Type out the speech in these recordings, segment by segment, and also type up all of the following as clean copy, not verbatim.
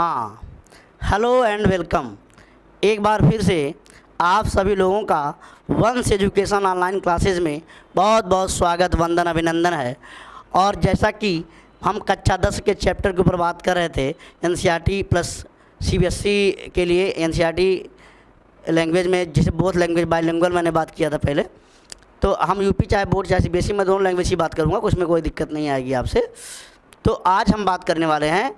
हाँ, hello and welcome. एक बार फिर से आप सभी लोगों का वंश एजुकेशन ऑनलाइन क्लासेस में बहुत बहुत स्वागत, वंदन, अभिनंदन है। और जैसा कि हम कक्षा 10 के चैप्टर के ऊपर बात कर रहे थे, एनसीईआरटी प्लस सीबीएसई के लिए एनसीईआरटी लैंग्वेज में, जैसे बोथ लैंग्वेज बाइलिंगुअल मैंने बात किया था पहले, तो हम यूपी चाहे बोर्ड चाहे सीबीएसई में दोनों लैंग्वेज की बात करूँगा, उसमें कोई दिक्कत नहीं आएगी आपसे। तो आज हम बात करने वाले हैं,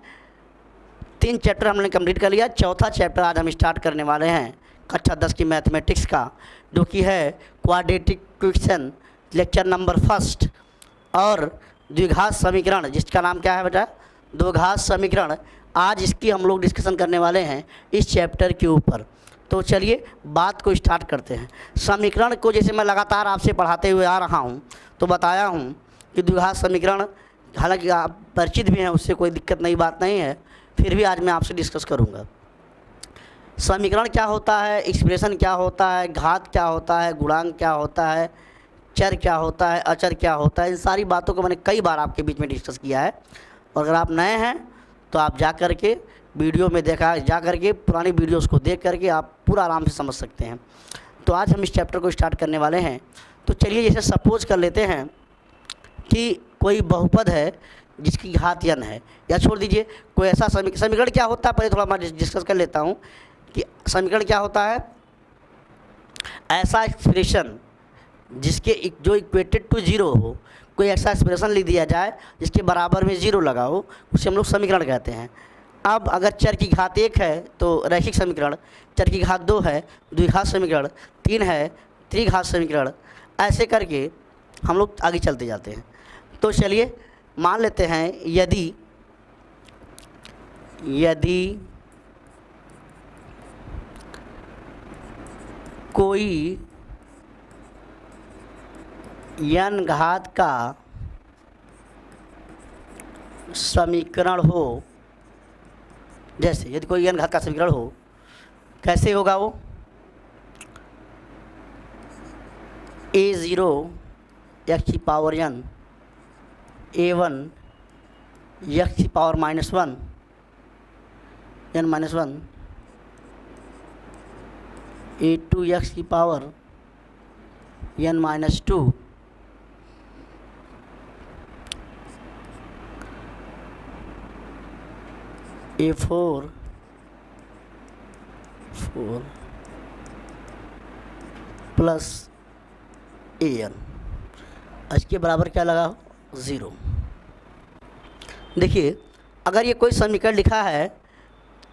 3 चैप्टर हमने कंप्लीट कर लिया, चौथा चैप्टर आज हम स्टार्ट करने वाले हैं कक्षा 10 की मैथमेटिक्स का, जो कि है क्वाड्रेटिक इक्वेशन, लेक्चर नंबर 1 और द्विघात समीकरण, जिसका नाम क्या है बेटा? द्विघात समीकरण। आज इसकी हम लोग डिस्कशन करने वाले हैं इस चैप्टर के ऊपर। तो चलिए बात को स्टार्ट करते हैं। समीकरण को जैसे मैं लगातार आपसे पढ़ाते हुए आ रहा हूँ, तो बताया हूँ कि द्विघात समीकरण, हालांकि आप परिचित भी हैं उससे, कोई दिक्कत नहीं, बात नहीं है, फिर भी आज मैं आपसे डिस्कस करूँगा। समीकरण क्या होता है, एक्सप्रेशन क्या होता है, घात क्या होता है, गुणांक क्या होता है, चर क्या होता है, अचर क्या होता है, इन सारी बातों को मैंने कई बार आपके बीच में डिस्कस किया है। और अगर आप नए हैं तो आप जा कर के वीडियो में जा कर के पुरानी वीडियोस को देख करके आप पूरा आराम से समझ सकते हैं। तो आज हम इस चैप्टर को स्टार्ट करने वाले हैं। तो चलिए, जैसे सपोज कर लेते हैं कि कोई बहुपद है जिसकी घात n है, या छोड़ दीजिए, कोई ऐसा समीकरण क्या होता है, पहले थोड़ा मैं डिस्कस कर लेता हूँ कि समीकरण क्या होता है। ऐसा एक्सप्रेशन जिसके जो इक्वेटेड टू 0 हो, कोई ऐसा एक्सप्रेशन लिख दिया जाए जिसके बराबर में 0 लगा हो, उसे हम लोग समीकरण कहते हैं। अब अगर चर की घात 1 है तो रैखिक समीकरण, चर की घात 2 है द्विघात समीकरण, 3 है त्रिघात समीकरण, ऐसे करके हम लोग आगे चलते जाते हैं। तो चलिए मान लेते हैं, यदि कोई n घात का समीकरण हो, जैसे यदि कोई n घात का समीकरण हो, कैसे होगा वो? a0 x की पावर n, a1 x की पावर -1 n -1, a2 x की power n -2, a4 plus an, इसके बराबर क्या लगा? 0। देखिए, अगर ये कोई समीकरण लिखा है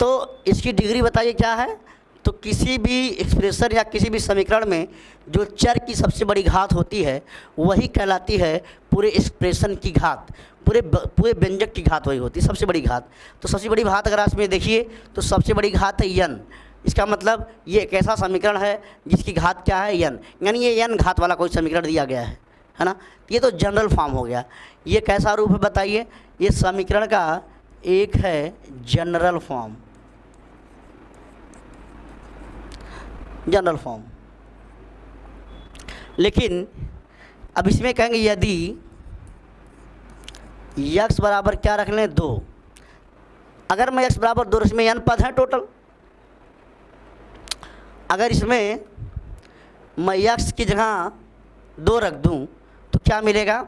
तो इसकी डिग्री बताइए क्या है। तो किसी भी एक्सप्रेशन या किसी भी समीकरण में जो चर की सबसे बड़ी घात होती है वही कहलाती है पूरे एक्सप्रेशन की घात, पूरे व्यंजक की घात वही होती है, सबसे बड़ी घात। तो सबसे बड़ी घात अगर आप इसमें देखिए तो सबसे बड़ी घात है n। इसका मतलब ये एक ऐसा समीकरण है जिसकी घात क्या है? n, यानी ये n घात वाला कोई समीकरण दिया गया है ना। ये तो जनरल फॉर्म हो गया। ये कैसा रूप है बताइए? ये समीकरण का एक है जनरल फॉर्म, जनरल फॉर्म। लेकिन अब इसमें कहेंगे यदि x बराबर क्या रख लें? 2। अगर मैं x बराबर 2, इसमें n पद हैं टोटल, अगर इसमें मैं x की जगह 2 रख दूं तो क्या मिलेगा?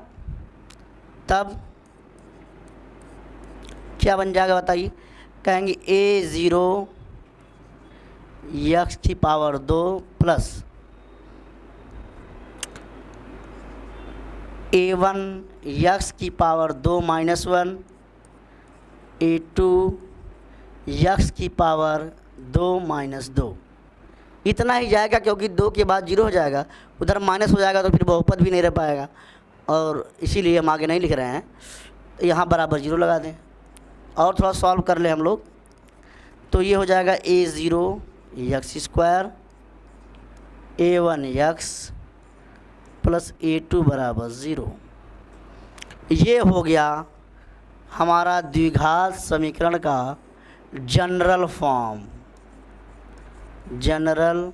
तब क्या बन जाएगा बताइए? कहेंगे a0 x की पावर 2 प्लस a1 x की पावर 2 -1, a2 x की पावर 2 -2। इतना ही जाएगा, क्योंकि 2 के बाद 0 हो जाएगा, उधर माइनस हो जाएगा तो फिर बहुपद भी नहीं रह पाएगा, और इसीलिए हम आगे नहीं लिख रहे हैं। यहाँ बराबर 0 लगा दें और थोड़ा सॉल्व कर ले हम लोग। तो ये हो जाएगा a0 x² a1 x plus a2 बराबर 0। ये हो गया हमारा द्विघात समीकरण का general form, general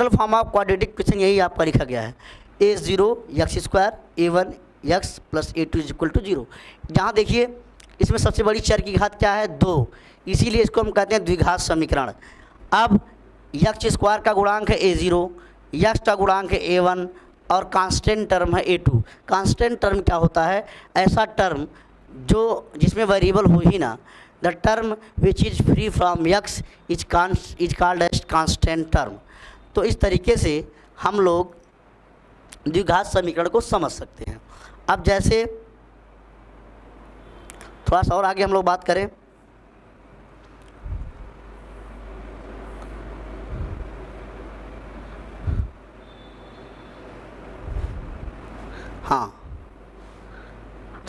form of quadratic equation यही आपका लिखा गया है, a0 x² a1 x plus a2 is equal to 0। जहाँ देखिए इसमें सबसे बड़ी चर की घात क्या है? 2, इसीलिए इसको हम कहते हैं द्विघात समीकरण। अब यक्ष स्क्वायर का गुणांक है a0, यक्ष का गुणांक है a1 और कांस्टेंट टर्म है a2। कांस्टेंट टर्म क्या होता है? ऐसा टर्म जो जिसमें वेरिएबल हो ही ना। The term which is free from x is called as constant term. तो इस तरीके से हम लोग द्विघात समीकरण को समझ सकते हैं। अब जैसे थोड़ा सा और आगे हम लोग बात करें, हाँ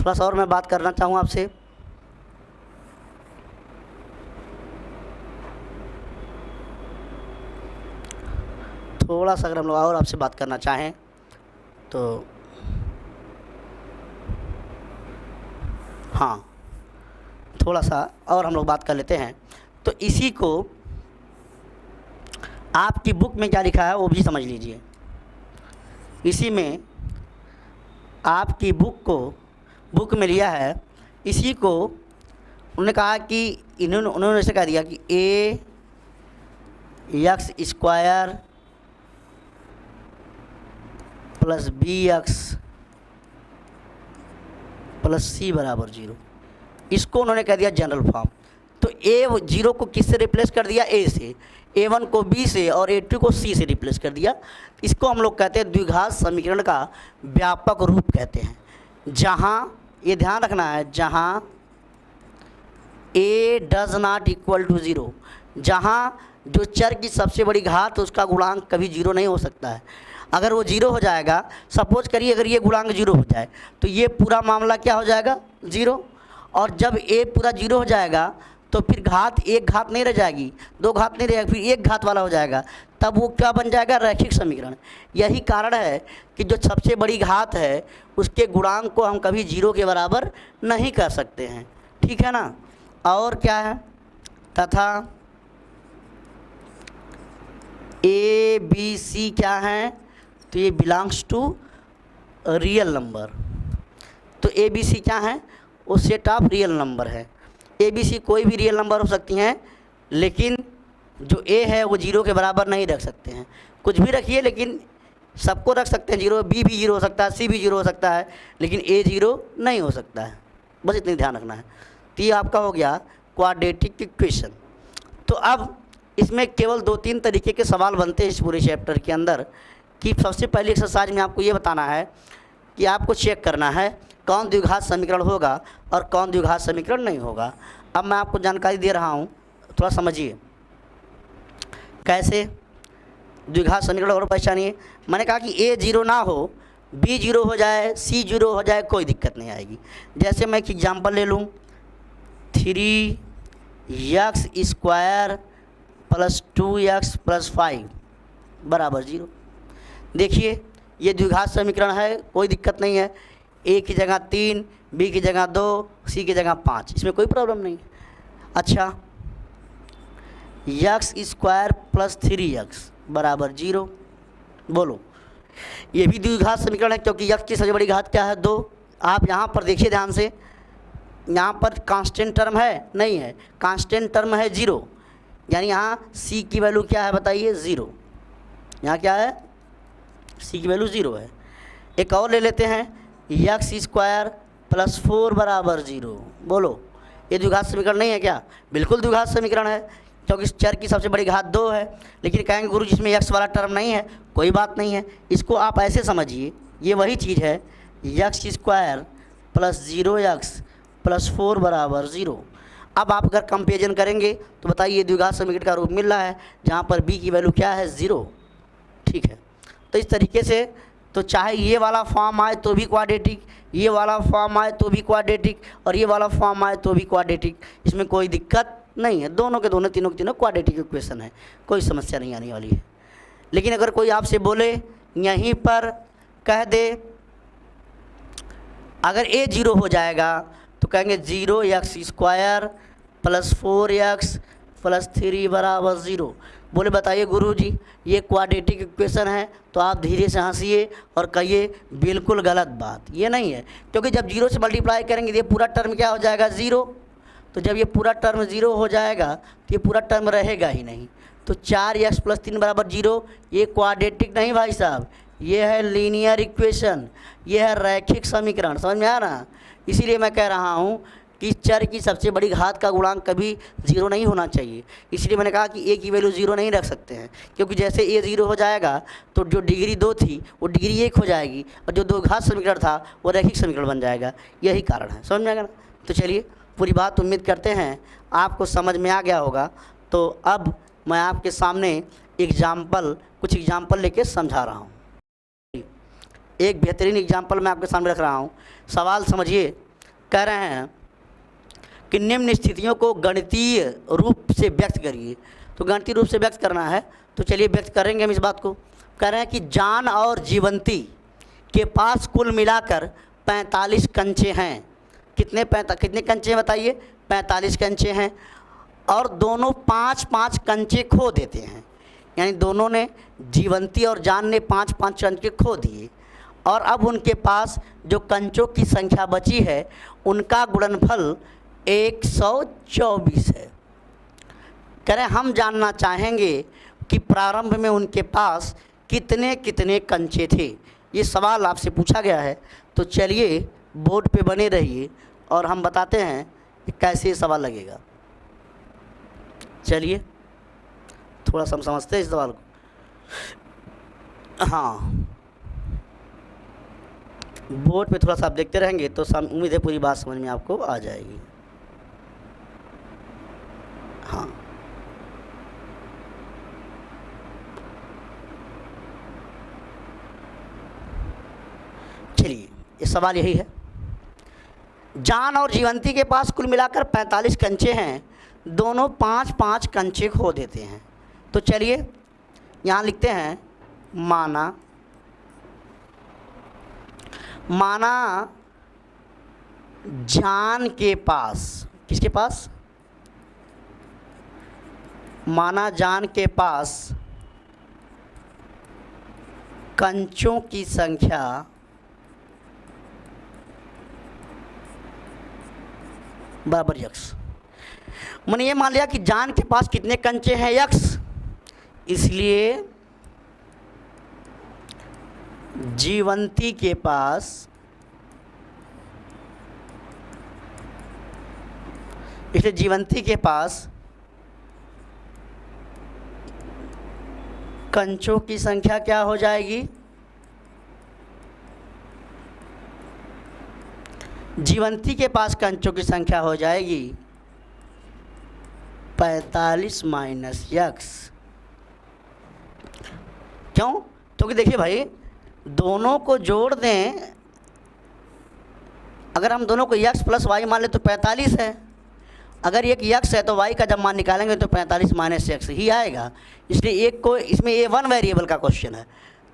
थोड़ा सा और मैं बात करना चाहूँ आपसे। थोड़ा सा अगर हम लोग और आपसे बात करना चाहें तो हाँ थोड़ा सा और हम लोग बात कर लेते हैं। तो इसी को आपकी बुक में क्या लिखा है वो भी समझ लीजिए। इसी में आपकी बुक में लिया है, इसी को उन्होंने कहा कि उन्होंने ऐसे कह दिया कि a x square plus b x plus c बराबर 0। इसको उन्होंने कह दिया जनरल फॉर्म। तो a0 को किससे रिप्लेस कर दिया? a से, a1 को b से और a2 को c से रिप्लेस कर दिया। इसको हम लोग कहते हैं द्विघात समीकरण का व्यापक रूप कहते हैं। जहाँ ये ध्यान रखना है, जहाँ a does not equal to 0, जहाँ जो चर की सबसे बड़ी घात उसका गुणांक कभी 0 नहीं हो सकता है। अगर वो 0 हो जाएगा, सपोज करिए अगर ये गुणांक 0 हो जाए तो ये पूरा मामला क्या हो जाएगा? 0। और जब a पूरा 0 हो जाएगा तो फिर घात एक घात नहीं रह जाएगी, दो घात नहीं रहेगा, फिर एक घात वाला हो जाएगा। तब वो क्या बन जाएगा? रैखिक समीकरण। यही कारण है कि जो सबसे बड़ी घात है उसके गुणांक को हम कभी 0 के बराबर नहीं कर सकते हैं। ठीक है ना? और क्या है? तथा ए बी सी क्या है? तो ये बिलोंग्स टू रियल नंबर। तो ए बी सी क्या है? वो सेट ऑफ रियल नंबर है। ए बी सी कोई भी रियल नंबर हो सकती हैं, लेकिन जो ए है वो 0 के बराबर नहीं रख सकते हैं। कुछ भी रखिए लेकिन सबको रख सकते हैं 0। बी भी 0 हो सकता है, सी भी 0 हो सकता है, लेकिन ए 0 नहीं हो सकता है। बस इतनी ध्यान रखना है। तो ये आपका हो गया क्वाड्रेटिक इक्वेशन। तो अब इसमें केवल 2-3 तरीके के सवाल बनते हैं इस पूरे चैप्टर के अंदर। कि सबसे पहली एक्सरसाइज में आपको ये बताना है कि आपको चेक करना है कौन द्विघात समीकरण होगा और कौन द्विघात समीकरण नहीं होगा। अब मैं आपको जानकारी दे रहा हूँ, थोड़ा समझिए कैसे द्विघात समीकरण और पहचानिए। मैंने कहा कि a 0 ना हो, b 0 हो जाए, c 0 हो जाए, कोई दिक्कत नहीं आएगी। जैसे मैं एक एग्जाम्पल ले लूँ, 3x square plus 2x plus 5 बराबर 0। देखिए ये द्विघात समीकरण है, कोई दिक्कत नहीं है। a की जगह 3, b की जगह 2, c की जगह 5, इसमें कोई प्रॉब्लम नहीं है। अच्छा, यक्स स्क्वायर प्लस 3x बराबर 0। बोलो, ये भी द्विघात समीकरण है क्योंकि यक्स की सबसे बड़ी घात क्या है? 2। आप यहाँ पर देखिए ध्यान से, यहाँ पर कांस्टेंट टर्म है? नहीं है। कांस्टेंट टर्म है 0, यानी यहाँ c की वैल्यू क्या है बताइए? 0। यहाँ क्या है? c की वैल्यू 0 है। एक और ले लेते हैं, यक्स स्क्वायर प्लस 4 बराबर 0। बोलो, ये द्विघात समीकरण नहीं है क्या? बिल्कुल द्विघात समीकरण है क्योंकि इस चर की सबसे बड़ी घात 2 है। लेकिन कहेंगे गुरु जिसमें यक्स वाला टर्म नहीं है, कोई बात नहीं है। इसको आप ऐसे समझिए, ये वही चीज़ है, x square plus 0x plus 4 बराबर 0। अब आप अगर कंपेरिजन करेंगे तो बताइए द्विघात समीकरण का रूप मिल रहा है जहाँ पर b की वैल्यू क्या है? 0। ठीक है, तो इस तरीके से तो चाहे ये वाला फॉर्म आए तो भी क्वाड्रेटिक, ये वाला फॉर्म आए तो भी क्वाड्रेटिक, और ये वाला फॉर्म आए तो भी क्वाड्रेटिक, इसमें कोई दिक्कत नहीं है। दोनों के दोनों, तीनों के तीनों क्वाड्रेटिक इक्वेशन है, कोई समस्या नहीं आने वाली है। लेकिन अगर कोई आपसे बोले, यहीं पर कह दे अगर a 0 हो जाएगा तो कहेंगे 0x square plus 4x plus 3 बराबर 0। बोले बताइए गुरुजी ये क्वाड्रेटिक इक्वेशन है, तो आप धीरे से हंसिए और कहिए बिल्कुल गलत बात, ये नहीं है, क्योंकि जब जीरो से मल्टीप्लाई करेंगे ये पूरा टर्म क्या हो जाएगा, ज़ीरो। तो जब ये पूरा टर्म ज़ीरो हो जाएगा तो ये पूरा टर्म रहेगा ही नहीं। तो 4x + 3 = 0, ये क्वाड्रेटिक नहीं भाई साहब, ये है लीनियर इक्वेशन, ये है रैखिक समीकरण। समझ में आ रहा? इसीलिए मैं कह रहा हूँ कि चर की सबसे बड़ी घात का गुणांक कभी ज़ीरो नहीं होना चाहिए। इसलिए मैंने कहा कि a की वैल्यू ज़ीरो नहीं रख सकते हैं, क्योंकि जैसे a ज़ीरो हो जाएगा तो जो डिग्री 2 थी वो डिग्री 1 हो जाएगी, और जो दो घात समीकरण था वो रैखिक समीकरण बन जाएगा। यही कारण है। समझ में आएगा ना? तो चलिए, पूरी बात उम्मीद करते हैं आपको समझ में आ गया होगा। तो अब मैं आपके सामने कुछ एग्जाम्पल लेके समझा रहा हूँ। एक बेहतरीन एग्जाम्पल मैं आपके सामने रख रहा हूँ। सवाल समझिए। कह रहे हैं कि निम्न स्थितियों को गणितीय रूप से व्यक्त करिए। तो गणितीय रूप से व्यक्त करना है, तो चलिए व्यक्त करेंगे हम इस बात को। कह रहे हैं कि जान और जीवंती के पास कुल मिलाकर 45 कंचे हैं। कितने कंचे हैं बताइए? 45 कंचे हैं, और दोनों 5-5 कंचे खो देते हैं। यानी दोनों ने, जीवंती और जान ने 5-5 कंचे खो दिए, और अब उनके पास जो कंचों की संख्या बची है उनका गुणनफल 124 है। कह रहे हम जानना चाहेंगे कि प्रारंभ में उनके पास कितने कितने कंचे थे। ये सवाल आपसे पूछा गया है। तो चलिए बोर्ड पे बने रहिए और हम बताते हैं कि कैसे ये सवाल लगेगा। चलिए थोड़ा सा हम समझते हैं इस सवाल को। हाँ, बोर्ड पे थोड़ा सा आप देखते रहेंगे तो उम्मीद है पूरी बात समझ में आपको आ जाएगी। हाँ, चलिए ये सवाल यही है। जान और जीवंती के पास कुल मिलाकर 45 कंचे हैं, दोनों 5-5 कंचे खो देते हैं। तो चलिए यहाँ लिखते हैं माना जान के पास, किसके पास? माना जान के पास कंचों की संख्या बराबर यक्स। मैंने ये मान लिया कि जान के पास कितने कंचे हैं, यक्स। इसलिए जीवंती के पास, कंचों की संख्या क्या हो जाएगी? जीवंती के पास कंचों की संख्या हो जाएगी 45 - यक्स। क्यों? क्योंकि देखिए भाई, दोनों को जोड़ दें, अगर हम दोनों को यक्स + वाई मान ले तो 45 है। अगर एक यक्स है तो वाई का जब मान निकालेंगे तो 45 - यक्स ही आएगा। इसलिए एक को, इसमें ये 1 वेरिएबल का क्वेश्चन है।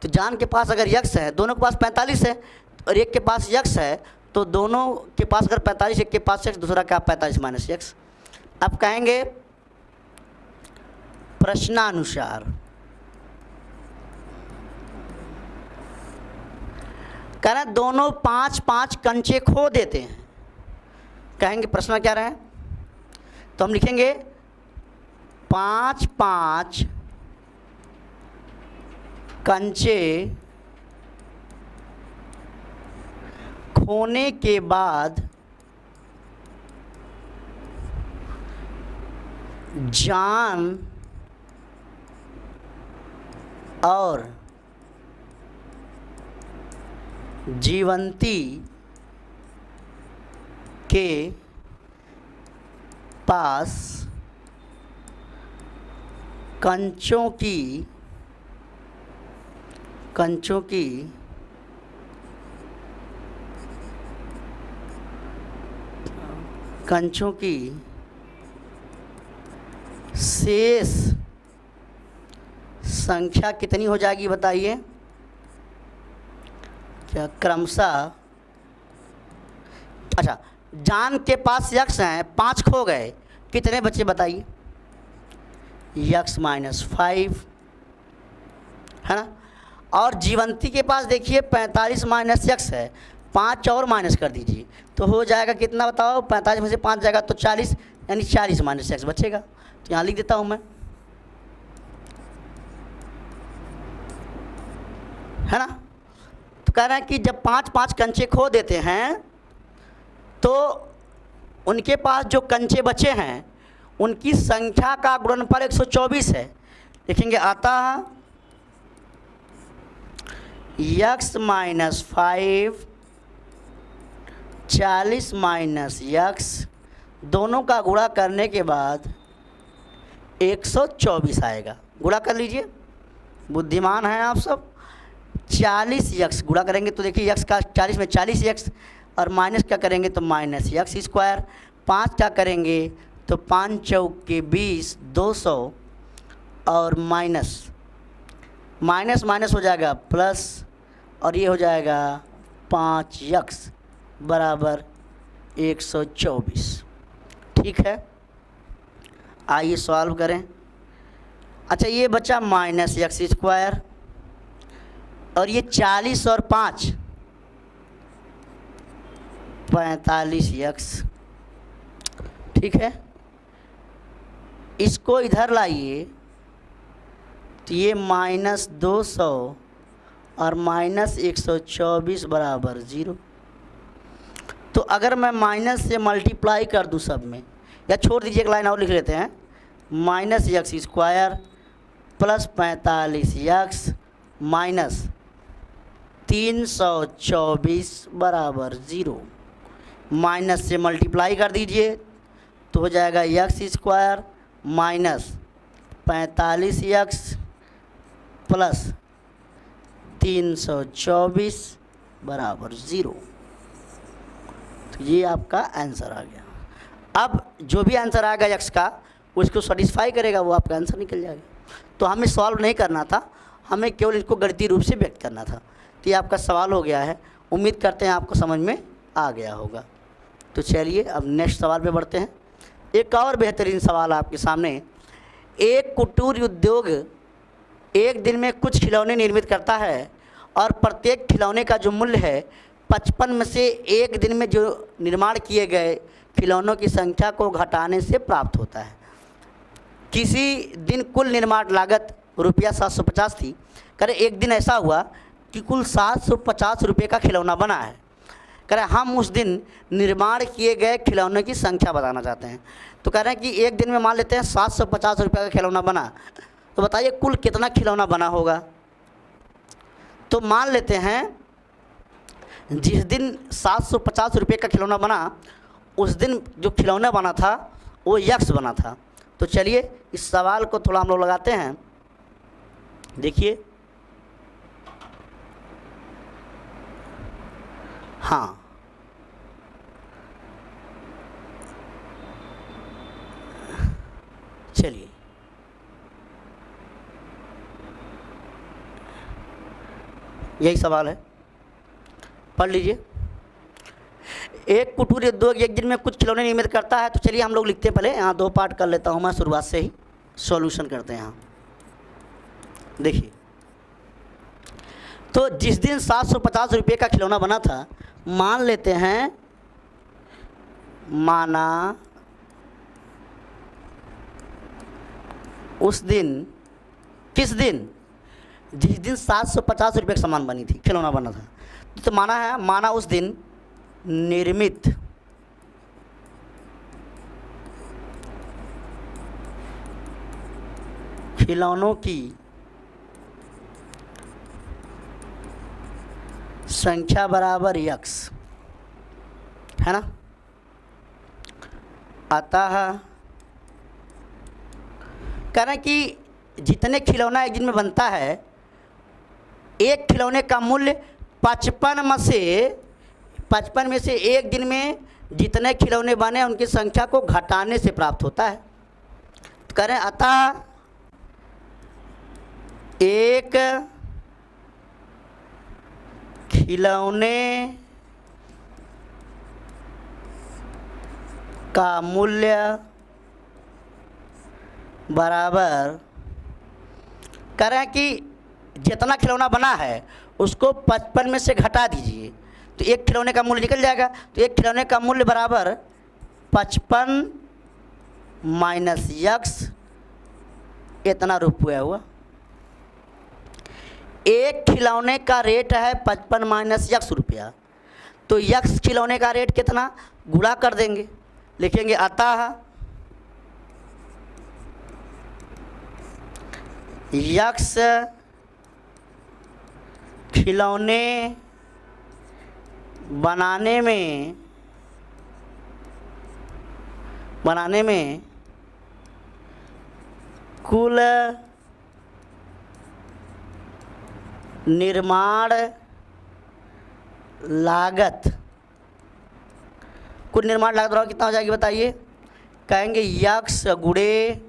तो जान के पास अगर यक्स है, दोनों के पास 45 है, और एक के पास यक्स है, तो दोनों के पास अगर 45, एक के पास यक्स, दूसरा क्या 45 - यक्स। अब कहेंगे प्रश्नानुसार, कह रहे हैं दोनों 5-5 कंचे खो देते हैं। कहेंगे प्रश्न क्या रहे? तो हम लिखेंगे 5-5 कंचे खोने के बाद जान और जीवंती के पास कंचों की शेष संख्या कितनी हो जाएगी बताइए? क्या क्रमशः, अच्छा, जान के पास यक्स हैं, 5 खो गए, कितने बच्चे बताइए? यक्स माइनस 5, है ना। और जीवंती के पास देखिए 45 माइनस यक्स है, 5 और माइनस कर दीजिए तो हो जाएगा कितना बताओ, 45 में से 5 जाएगा तो 40, यानी 40 माइनस यक्स बचेगा। तो यहाँ लिख देता हूँ मैं, है ना। तो कह रहे हैं कि जब 5 कंचे खो देते हैं तो उनके पास जो कंचे बचे हैं उनकी संख्या का गुणनफल 124 है। देखेंगे आता है यक्स माइनस 5, 40 माइनस यक्स, दोनों का गुणा करने के बाद 124 आएगा। गुणा कर लीजिए, बुद्धिमान हैं आप सब। 40 यक्स गुणा करेंगे तो देखिए यक्स का 40 में 40 यक्स, और माइनस क्या करेंगे तो माइनस यक्स स्क्वायर। 5 क्या करेंगे तो 5 चौक के 20, 200, और माइनस माइनस हो जाएगा प्लस, और ये हो जाएगा 5 यक्स बराबर 124। ठीक है, आइए सॉल्व करें। अच्छा, ये बचा माइनस यक्स स्क्वायर, और ये 40 और 5 45 यक्स। ठीक है, इसको इधर लाइए तो ये माइनस 200 और माइनस 124 बराबर 0। तो अगर मैं माइनस से मल्टीप्लाई कर दूं सब में, या छोड़ दीजिए एक लाइन और लिख लेते हैं, minus x square plus 45 x minus 324 बराबर 0। माइनस से मल्टीप्लाई कर दीजिए तो हो जाएगा x square minus 45 x plus 324 बराबर 0। तो ये आपका आंसर आ गया। अब जो भी आंसर आएगा यक्स का उसको सेटिस्फाई करेगा, वो आपका आंसर निकल जाएगा। तो हमें सॉल्व नहीं करना था, हमें केवल इसको गणितीय रूप से व्यक्त करना था। तो ये आपका सवाल हो गया है। उम्मीद करते हैं आपको समझ में आ गया होगा। तो चलिए अब नेक्स्ट सवाल पे बढ़ते हैं। एक और बेहतरीन सवाल आपके सामने। एक कुटीर उद्योग एक दिन में कुछ खिलौने निर्मित करता है और प्रत्येक खिलौने का जो मूल्य है 55 में से एक दिन में जो निर्माण किए गए खिलौनों की संख्या को घटाने से प्राप्त होता है। किसी दिन कुल निर्माण लागत रुपया 750 थी। करे एक दिन ऐसा हुआ कि कुल 750 रुपये का खिलौना बना है। कह रहे हम उस दिन निर्माण किए गए खिलौनों की संख्या बताना चाहते हैं। तो कह रहे हैं कि एक दिन में मान लेते हैं 750 रुपये का खिलौना बना, तो बताइए कुल कितना खिलौना बना होगा। तो मान लेते हैं जिस दिन 750 रुपये का खिलौना बना उस दिन जो खिलौना बना था वो यक्स बना था। तो चलिए इस सवाल को थोड़ा हम लोग लगाते हैं। देखिए, हाँ, चलिए यही सवाल है, पढ़ लीजिए। एक कुटीर उद्योग एक दिन में कुछ खिलौने निर्मित करता है। तो चलिए हम लोग लिखते हैं, पहले यहाँ 2 पार्ट कर लेता हूँ मैं, शुरुआत से ही सॉल्यूशन करते हैं। यहाँ देखिए, तो जिस दिन 750 रुपये का खिलौना बना था, मान लेते हैं, माना उस दिन, किस दिन, जिस दिन 750 रुपये का सामान बनी थी, खिलौना बना था। तो माना है, माना उस दिन निर्मित खिलौनों की संख्या बराबर यक्स, है ना। अतः कह रहे हैं कि जितने खिलौना एक दिन में बनता है, एक खिलौने का मूल्य 55 में से एक दिन में जितने खिलौने बने उनकी संख्या को घटाने से प्राप्त होता है। तो कह रहे हैं अतः एक खिलौने का मूल्य बराबर करें कि जितना खिलौना बना है उसको 55 में से घटा दीजिए तो एक खिलौने का मूल्य निकल जाएगा। तो एक खिलौने का मूल्य बराबर 55 माइनस यक्स इतना रुपया हुआ। एक खिलौने का रेट है 55 माइनस यक्स रुपया, तो यक्स खिलौने का रेट कितना गुणा कर देंगे, लिखेंगे अतः यक्स खिलौने बनाने में कुल निर्माण लागत कितना हो जाएगी बताइए। कहेंगे यक्स गुणे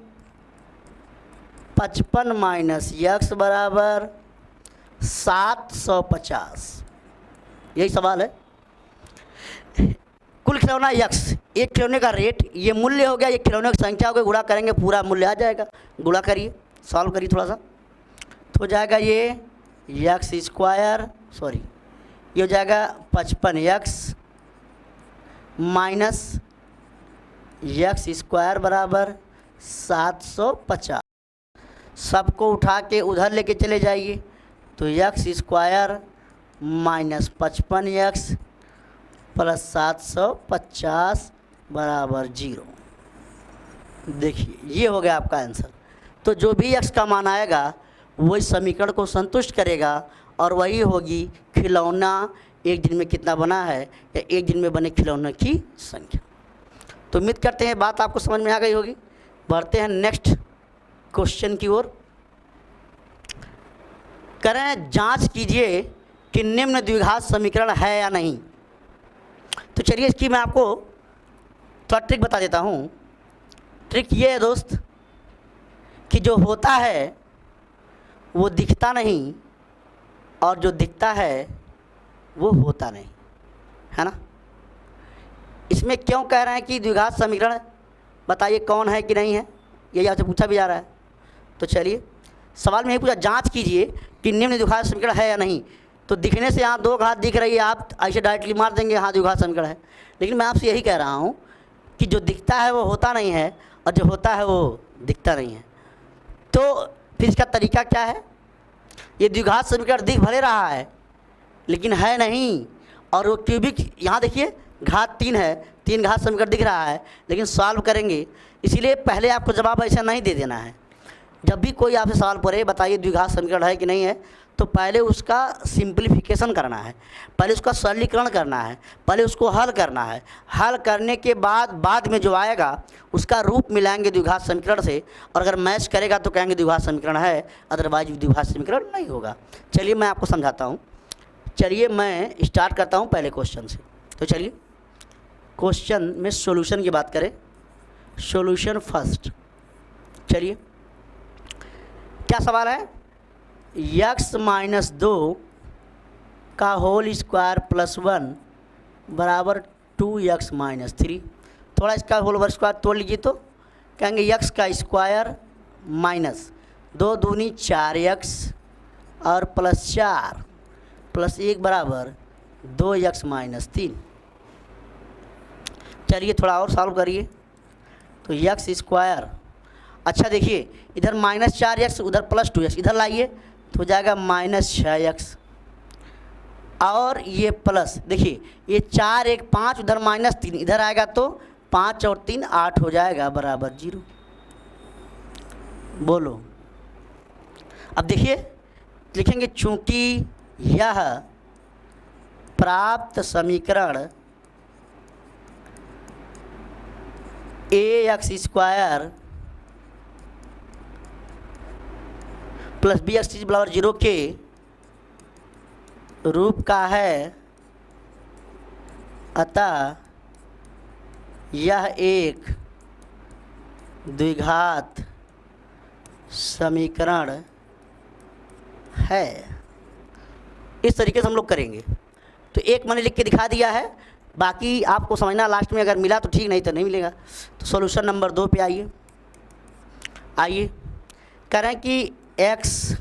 55 माइनस यक्स बराबर 750। यही सवाल है। कुल खिलौना यक्स, एक खिलौने का रेट, ये मूल्य हो गया, एक खिलौने की संख्या हो गई, गुणा करेंगे पूरा मूल्य आ जाएगा। गुणा करिए, सॉल्व करिए थोड़ा सा, तो हो जाएगा ये यक्स स्क्वायर, सॉरी ये हो जाएगा 55 यक्स माइनस यक्स स्क्वायर बराबर 750। सबको उठा के उधर लेके चले जाइए, तो x square minus 55 x plus 750 बराबर 0। देखिए ये हो गया आपका आंसर। तो जो भी यक्स का मान आएगा वही समीकरण को संतुष्ट करेगा और वही होगी खिलौना एक दिन में कितना बना है या एक दिन में बने खिलौनों की संख्या। तो उम्मीद करते हैं बात आपको समझ में आ गई होगी। बढ़ते हैं नेक्स्ट क्वेश्चन की ओर। करें जांच कीजिए कि निम्न द्विघात समीकरण है या नहीं। तो चलिए इसकी मैं आपको थोड़ा ट्रिक बता देता हूँ। ट्रिक ये है दोस्त कि जो होता है वो दिखता नहीं और जो दिखता है वो होता नहीं, है ना। इसमें क्यों कह रहे हैं कि द्विघात समीकरण, बताइए कौन है कि नहीं है, यही आपसे पूछा भी जा रहा है। तो चलिए सवाल में यही पूछा, जांच कीजिए कि निम्न द्विघात समीकरण है या नहीं। तो दिखने से यहाँ दो घात दिख रही है, आप ऐसे डायरेक्टली मार देंगे हाँ द्विघात समीकरण है। लेकिन मैं आपसे यही कह रहा हूँ कि जो दिखता है वो होता नहीं है और जो होता है वो दिखता नहीं है। तो फिर इसका तरीका क्या है। ये द्विघात समीकरण दिख भले रहा है लेकिन है नहीं, और वो क्यूबिक यहाँ देखिए घात 3 है, 3 घात समीकरण दिख रहा है लेकिन सॉल्व करेंगे। इसीलिए पहले आपको जवाब ऐसा नहीं दे देना है। जब भी कोई आपसे सवाल पूछे बताइए द्विघात समीकरण है कि नहीं है, तो पहले उसका सिंप्लीफिकेशन करना है, पहले उसका सरलीकरण करना है, पहले उसको हल करना है। हल करने के बाद में जो आएगा उसका रूप मिलाएंगे द्विघात समीकरण से, और अगर मैच करेगा तो कहेंगे द्विघात समीकरण है, अदरवाइज द्विघात समीकरण नहीं होगा। चलिए मैं आपको समझाता हूँ। चलिए मैं स्टार्ट करता हूँ पहले क्वेश्चन से। तो चलिए क्वेश्चन में सॉल्यूशन की बात करें, सॉल्यूशन फर्स्ट। चलिए क्या सवाल है, यक्स माइनस 2 का होल स्क्वायर प्लस 1 बराबर 2x माइनस 3। थोड़ा इसका होल ओवर स्क्वायर तोड़ लीजिए तो कहेंगे यक्स का स्क्वायर माइनस 2 दूनी 4x और प्लस 4 प्लस 1 बराबर 2x माइनस 3। चलिए थोड़ा और सॉल्व करिए। तो यक्स स्क्वायर, अच्छा देखिए इधर माइनस 4x उधर प्लस 2x, इधर लाइए तो हो जाएगा माइनस 6x और ये प्लस, देखिए ये 4 1 5 उधर माइनस 3 इधर आएगा तो 5 और 3 8 हो जाएगा बराबर 0। बोलो अब देखिए लिखेंगे चूंकि यह प्राप्त समीकरण ax square plus b x बराबर 0 के रूप का है, अतः यह एक द्विघात समीकरण है। इस तरीके से हम लोग करेंगे। तो एक मैंने लिख के दिखा दिया है, बाकी आपको समझना, लास्ट में अगर मिला तो ठीक, नहीं तो नहीं मिलेगा। तो सॉल्यूशन नंबर 2 पे आइए। आइए करें कि x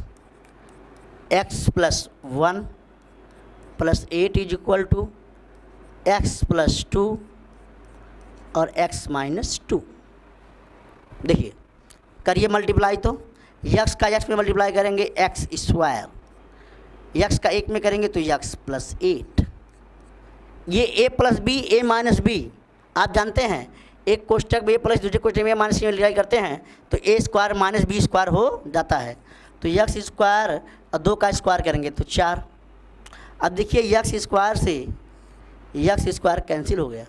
plus 1 plus 8 is equal to x plus 2 और x माइनस 2। देखिए करिए मल्टीप्लाई, तो x का x में मल्टीप्लाई करेंगे x स्क्वायर, x का 1 में करेंगे तो x प्लस 8। ये a plus b a minus b, आप जानते हैं एक कोष्टक में a प्लस दूसरे कोष्टक में a माइनस बी मल्टीप्लाई करते हैं तो a square minus b square हो जाता है। तो x स्क्वायर और 2 का स्क्वायर करेंगे तो 4। अब देखिए x स्क्वायर से x स्क्वायर कैंसिल हो गया,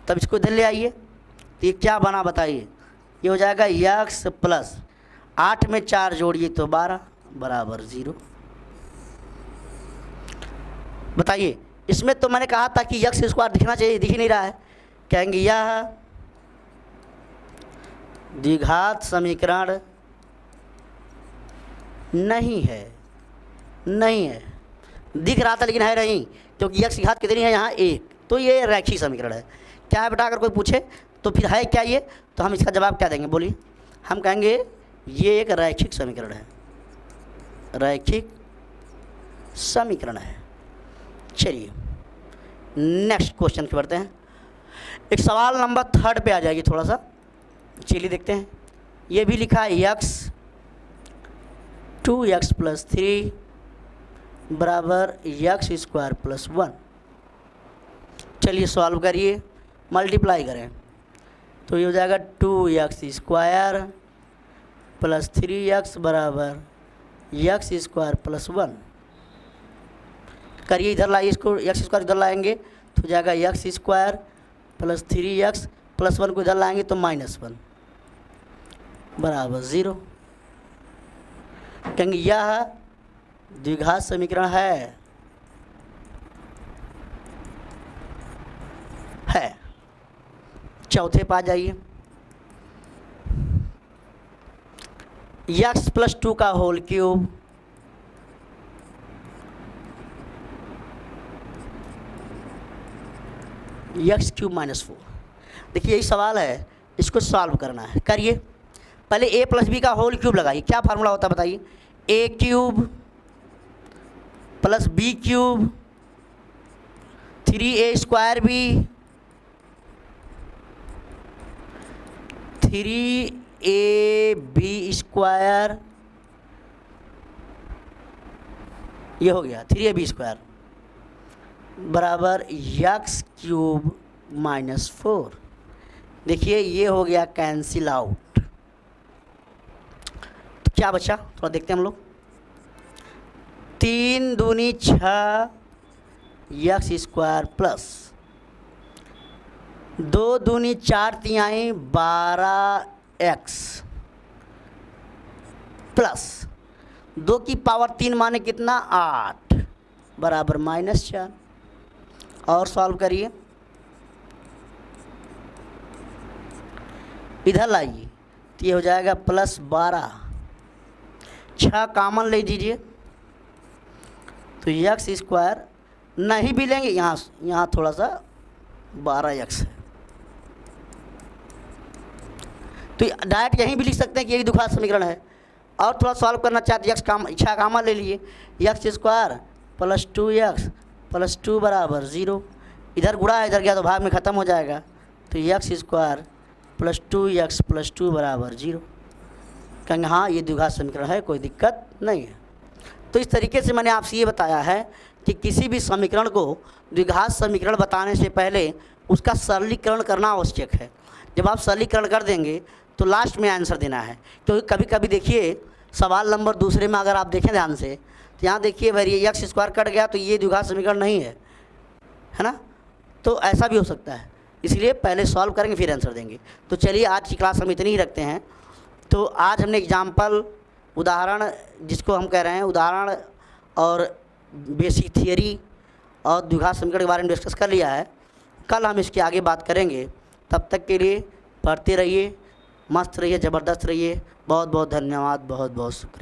तब इसको इधर ले आइए तो ये क्या बना बताइए, ये हो जाएगा x प्लस 8 में 4 जोड़िए तो 12 बराबर 0। बताइए इसमें तो मैंने कहा था कि x स्क्वायर दिखना चाहिए, दिख ही नहीं रहा है। कहेंगे यह द्विघात समीकरण नहीं है, नहीं है, दिख रहा था लेकिन है नहीं, क्योंकि x की घात कितनी है यहाँ 1, तो ये रैखिक समीकरण है। क्या है बेटा, अगर कोई पूछे तो फिर है क्या ये, तो हम इसका जवाब क्या देंगे, बोलिए। हम कहेंगे ये एक रैखिक समीकरण है, रैखिक समीकरण है। चलिए नेक्स्ट क्वेश्चन पे बढ़ते हैं। एक सवाल नंबर 3 पे आ जाएगी थोड़ा सा, चलिए देखते हैं। ये भी लिखा है x 2x प्लस 3 बराबर x स्क्वायर प्लस 1। चलिए सॉल्व करिए, मल्टीप्लाई करें तो ये हो जाएगा 2x स्क्वायर प्लस 3x बराबर x स्क्वायर प्लस 1। करिए इधर लाइए इसको, x स्क्वायर इधर लाएंगे तो हो जाएगा x square plus 3x plus 1 को इधर लाएंगे तो -1 बराबर 0। कहेंगे यह द्विघात समीकरण है चौथे पे आ जाइए। x प्लस 2 का whole cube x cube minus 4। देखिए यही सवाल है, इसको सॉल्व करना है। करिए पहले a प्लस बी का होल क्यूब लगाइए, क्या फार्मूला होता है बताइए, a cube plus b cube 3a square b 3ab square, ये हो गया 3ab स्क्वायर बराबर x क्यूब माइनस 4। देखिए ये हो गया कैंसिल आउट, तो क्या बचा थोड़ा देखते हैं हम लोग। 3 दूनी 6 x स्क्वायर प्लस 2 दूनी 4 तिहाई 12x प्लस 2 की पावर 3 माने कितना 8 बराबर -4। और सॉल्व करिए, इधर लाइए तो ये हो जाएगा +12, 6 कॉमन ले दीजिए तो x स्क्वायर नहीं भी लेंगे, यहाँ थोड़ा सा 12x है, तो डायरेक्ट यहीं भी लिख सकते हैं कि यही द्विघात समीकरण है। और थोड़ा सॉल्व करना चाहते x छः कॉमन ले लिए, x square plus 2x plus 2 बराबर 0। इधर गुणा है, इधर गया तो भाग में ख़त्म हो जाएगा, तो x square plus 2x plus 2 बराबर 0। कहेंगे हाँ ये द्विघात समीकरण है, कोई दिक्कत नहीं है। तो इस तरीके से मैंने आपसे ये बताया है कि किसी भी समीकरण को द्विघात समीकरण बताने से पहले उसका सरलीकरण करना आवश्यक है। जब आप सरलीकरण कर देंगे तो लास्ट में आंसर देना है, क्योंकि कभी कभी देखिए सवाल नंबर दूसरे में अगर आप देखें ध्यान से तो यहाँ देखिए भाई ये x स्क्वायर कट गया तो ये द्विघात समीकरण नहीं है, है ना, तो ऐसा भी हो सकता है। इसलिए पहले सॉल्व करेंगे फिर आंसर देंगे। तो चलिए आज की क्लास हम इतनी ही रखते हैं। तो आज हमने एग्जाम्पल उदाहरण जिसको हम कह रहे हैं उदाहरण और बेसिक थियरी और द्विघात समीकरण के बारे में डिस्कस कर लिया है। कल हम इसके आगे बात करेंगे, तब तक के लिए पढ़ते रहिए, मस्त रहिए, ज़बरदस्त रहिए। बहुत बहुत धन्यवाद, बहुत बहुत शुक्रिया।